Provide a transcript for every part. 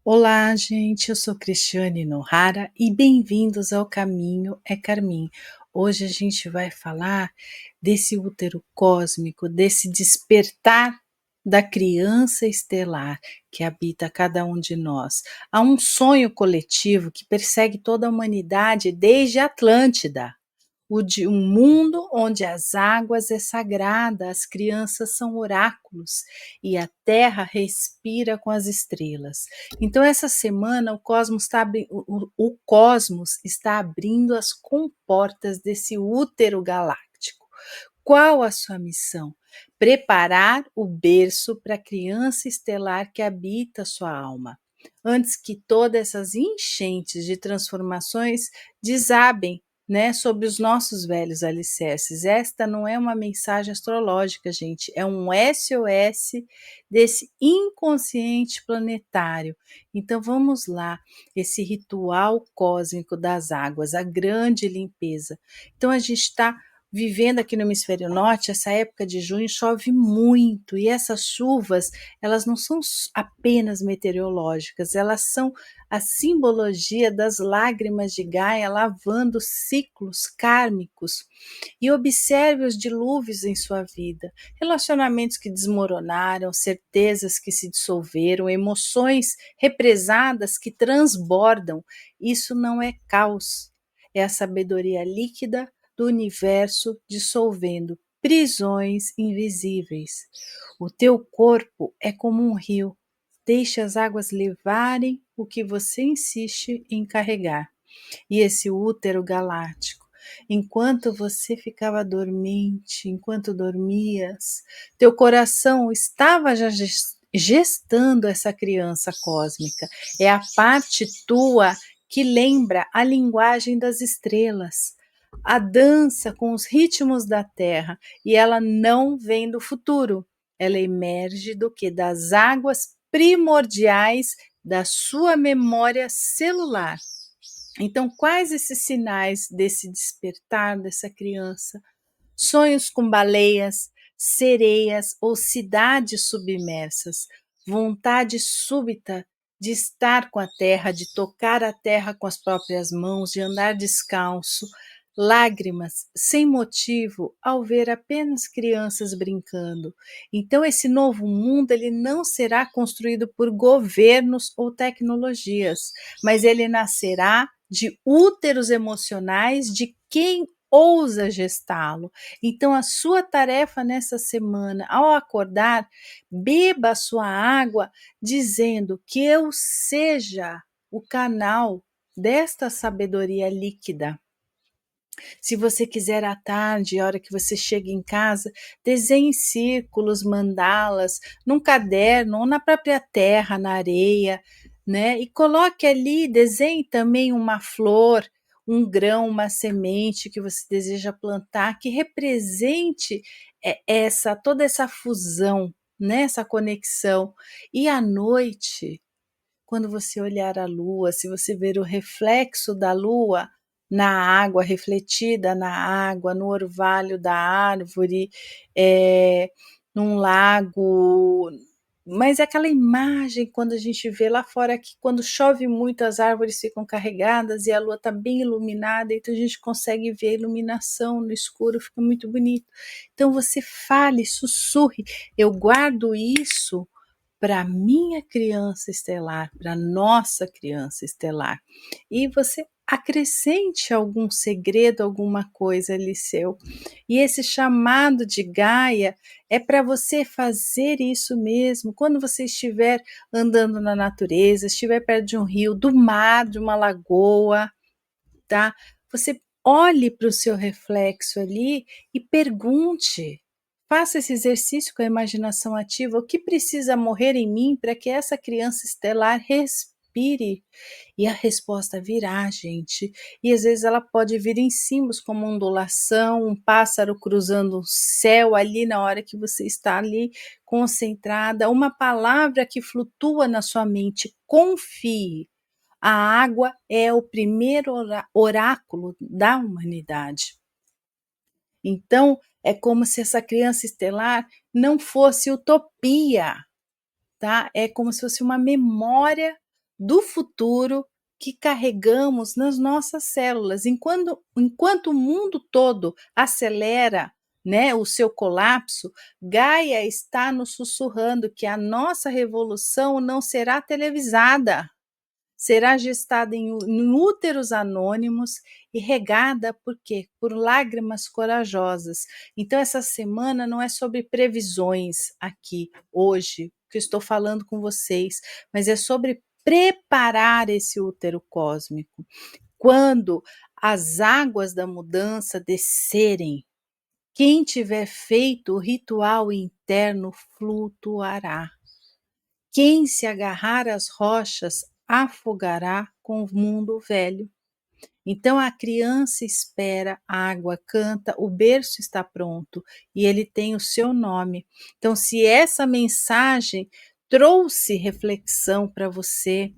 Olá, gente. Eu sou Cristiane Nohara e bem-vindos ao Caminho é Carmim. Hoje a gente vai falar desse útero cósmico, desse despertar da criança estelar que habita cada um de nós. Há um sonho coletivo que persegue toda a humanidade desde a Atlântida. O de um mundo onde as águas é sagrada, as crianças são oráculos e a terra respira com as estrelas. Então, essa semana, o cosmos está abrindo as comportas desse útero galáctico. Qual a sua missão? Preparar o berço para a criança estelar que habita sua alma, antes que todas essas enchentes de transformações desabem, né, sobre os nossos velhos alicerces. Esta não é uma mensagem astrológica, gente, é um SOS desse inconsciente planetário. Então vamos lá, esse ritual cósmico das águas, a grande limpeza. Então a gente está vivendo aqui no hemisfério norte, essa época de junho chove muito e essas chuvas, elas não são apenas meteorológicas, elas são a simbologia das lágrimas de Gaia lavando ciclos kármicos. E observe os dilúvios em sua vida, relacionamentos que desmoronaram, certezas que se dissolveram, emoções represadas que transbordam. Isso não é caos, é a sabedoria líquida do universo dissolvendo prisões invisíveis. O teu corpo é como um rio. Deixe as águas levarem o que você insiste em carregar. E esse útero galáctico, enquanto você ficava dormente, enquanto dormias, teu coração estava já gestando essa criança cósmica. É a parte tua que lembra a linguagem das estrelas, a dança com os ritmos da terra, e ela não vem do futuro, ela emerge do que? Das águas primordiais da sua memória celular. Então, quais esses sinais desse despertar dessa criança? Sonhos com baleias, sereias ou cidades submersas, vontade súbita de estar com a terra, de tocar a terra com as próprias mãos, de andar descalço, lágrimas sem motivo ao ver apenas crianças brincando. Então esse novo mundo ele não será construído por governos ou tecnologias, mas ele nascerá de úteros emocionais de quem ousa gestá-lo. Então, a sua tarefa nessa semana, ao acordar, beba a sua água, dizendo que eu seja o canal desta sabedoria líquida. Se você quiser à tarde, a hora que você chega em casa, desenhe círculos, mandalas, num caderno ou na própria terra, na areia, né? E coloque ali, desenhe também uma flor, um grão, uma semente que você deseja plantar, que represente essa toda essa fusão, né? Essa conexão. E à noite, quando você olhar a lua, se você ver o reflexo da lua na água, refletida na água, no orvalho da árvore, num lago, mas é aquela imagem quando a gente vê lá fora que quando chove muito as árvores ficam carregadas e a lua está bem iluminada, então a gente consegue ver a iluminação no escuro, fica muito bonito. Então você fale, sussurre, eu guardo isso para minha criança estelar, para nossa criança estelar. E você acrescente algum segredo, alguma coisa ali seu. E esse chamado de Gaia é para você fazer isso mesmo. Quando você estiver andando na natureza, estiver perto de um rio, do mar, de uma lagoa, tá? Você olhe para o seu reflexo ali e pergunte. Faça esse exercício com a imaginação ativa. O que precisa morrer em mim para que essa criança estelar respire? E a resposta virá, gente. E às vezes ela pode vir em símbolos como ondulação, um pássaro cruzando o céu ali na hora que você está ali concentrada, uma palavra que flutua na sua mente. Confie. A água é o primeiro oráculo da humanidade. Então, é como se essa criança estelar não fosse utopia, tá? É como se fosse uma memória do futuro que carregamos nas nossas células. Enquanto o mundo todo acelera, né, o seu colapso, Gaia está nos sussurrando que a nossa revolução não será televisada, será gestada em úteros anônimos e regada por quê? Por lágrimas corajosas. Então essa semana não é sobre previsões aqui, hoje, que eu estou falando com vocês, mas é sobre preparar esse útero cósmico. Quando as águas da mudança descerem, quem tiver feito o ritual interno flutuará. Quem se agarrar às rochas afogará com o mundo velho. Então a criança espera, a água canta, o berço está pronto e ele tem o seu nome. Então, se essa mensagem trouxe reflexão para você,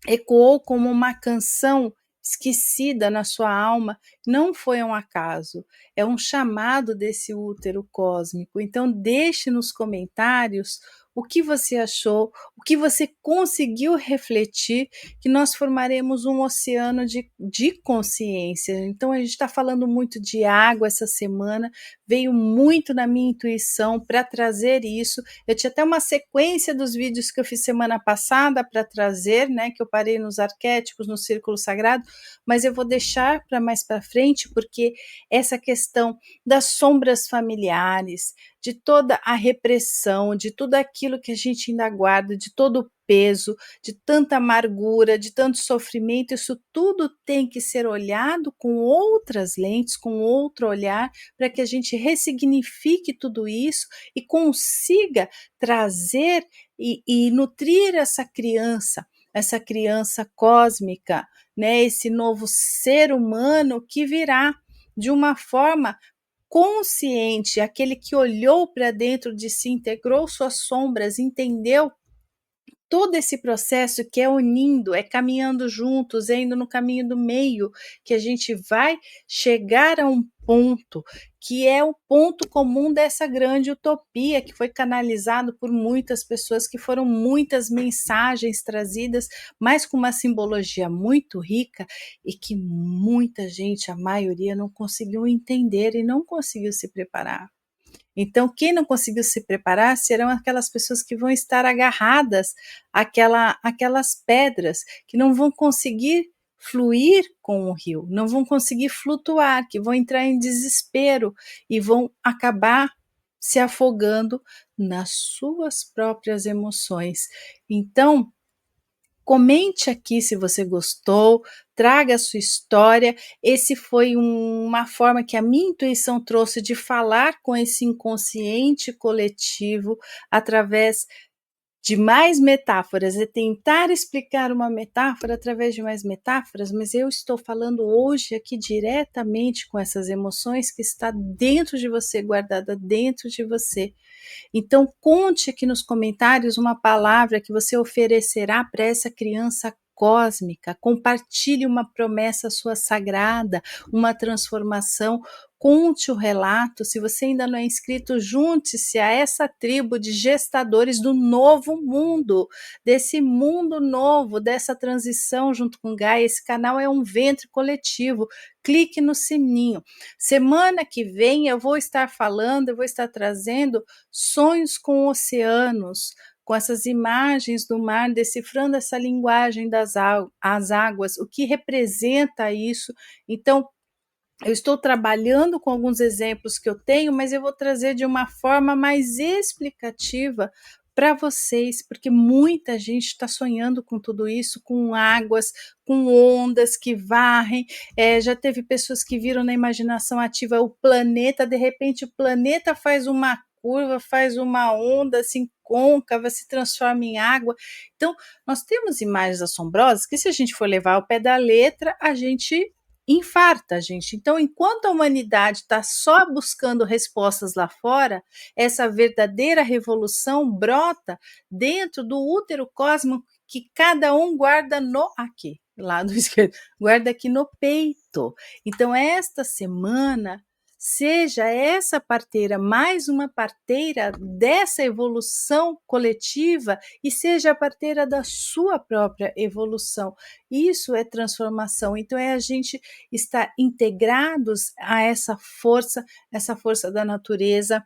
ecoou como uma canção esquecida na sua alma, não foi um acaso, é um chamado desse útero cósmico. Então, deixe nos comentários o que você achou, o que você conseguiu refletir, que nós formaremos um oceano de consciência. Então, a gente está falando muito de água essa semana, veio muito na minha intuição para trazer isso. Eu tinha até uma sequência dos vídeos que eu fiz semana passada para trazer, né, que eu parei nos arquétipos, no círculo sagrado, mas eu vou deixar para mais para frente, porque essa questão das sombras familiares, de toda a repressão, de tudo aquilo que a gente ainda guarda, de todo o peso, de tanta amargura, de tanto sofrimento, isso tudo tem que ser olhado com outras lentes, com outro olhar, para que a gente ressignifique tudo isso e consiga trazer e nutrir essa criança cósmica, né, esse novo ser humano que virá de uma forma consciente, aquele que olhou para dentro de si, integrou suas sombras, entendeu todo esse processo que é unindo, é caminhando juntos, é indo no caminho do meio, que a gente vai chegar a um ponto que é o ponto comum dessa grande utopia que foi canalizado por muitas pessoas, que foram muitas mensagens trazidas, mas com uma simbologia muito rica e que muita gente, a maioria, não conseguiu entender e não conseguiu se preparar. Então, quem não conseguiu se preparar serão aquelas pessoas que vão estar agarradas àquelas pedras, que não vão conseguir fluir com o rio, não vão conseguir flutuar, que vão entrar em desespero e vão acabar se afogando nas suas próprias emoções. Então, comente aqui se você gostou, traga a sua história. Esse foi uma forma que a minha intuição trouxe de falar com esse inconsciente coletivo através de mais metáforas, é tentar explicar uma metáfora através de mais metáforas, mas eu estou falando hoje aqui diretamente com essas emoções que está dentro de você, guardada dentro de você. Então, conte aqui nos comentários uma palavra que você oferecerá para essa criança cósmica. Compartilhe uma promessa sua sagrada, uma transformação. Conte o relato. Se você ainda não é inscrito, junte-se a essa tribo de gestadores do novo mundo, desse mundo novo, dessa transição junto com Gaia. Esse canal é um ventre coletivo. Clique no sininho. Semana que vem eu vou estar falando, eu vou estar trazendo sonhos com oceanos, com essas imagens do mar, decifrando essa linguagem das águas, o que representa isso. Então, eu estou trabalhando com alguns exemplos que eu tenho, mas eu vou trazer de uma forma mais explicativa para vocês, porque muita gente está sonhando com tudo isso, com águas, com ondas que varrem. Já teve pessoas que viram na imaginação ativa o planeta, de repente o planeta faz uma curva, faz uma onda assim côncava, se transforma em água. Então, nós temos imagens assombrosas que, se a gente for levar ao pé da letra, a gente infarta, gente. Então, enquanto a humanidade está só buscando respostas lá fora, essa verdadeira revolução brota dentro do útero cósmico que cada um guarda no aqui, lado esquerdo, guarda aqui no peito. Então, esta semana seja essa parteira mais uma parteira dessa evolução coletiva e seja a parteira da sua própria evolução. Isso é transformação. Então é a gente estar integrados a essa força da natureza,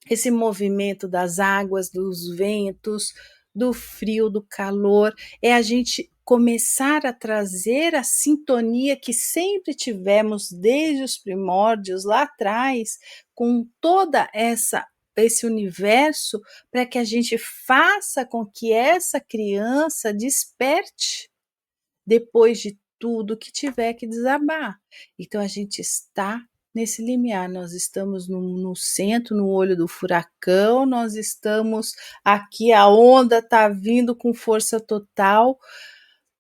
esse movimento das águas, dos ventos, do frio, do calor, é a gente começar a trazer a sintonia que sempre tivemos desde os primórdios lá atrás, com toda esse universo, para que a gente faça com que essa criança desperte depois de tudo que tiver que desabar. Então a gente está nesse limiar, nós estamos no centro, no olho do furacão, nós estamos aqui, a onda está vindo com força total,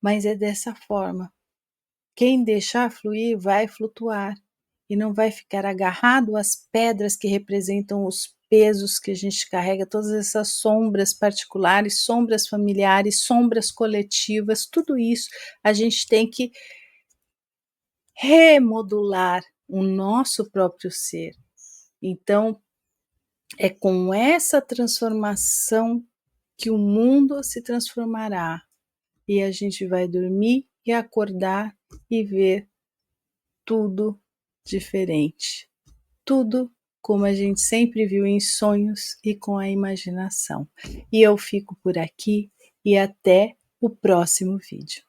mas é dessa forma. Quem deixar fluir vai flutuar e não vai ficar agarrado às pedras que representam os pesos que a gente carrega, todas essas sombras particulares, sombras familiares, sombras coletivas, tudo isso a gente tem que remodular o nosso próprio ser. Então, é com essa transformação que o mundo se transformará e a gente vai dormir e acordar e ver tudo diferente. Tudo como a gente sempre viu em sonhos e com a imaginação. E eu fico por aqui e até o próximo vídeo.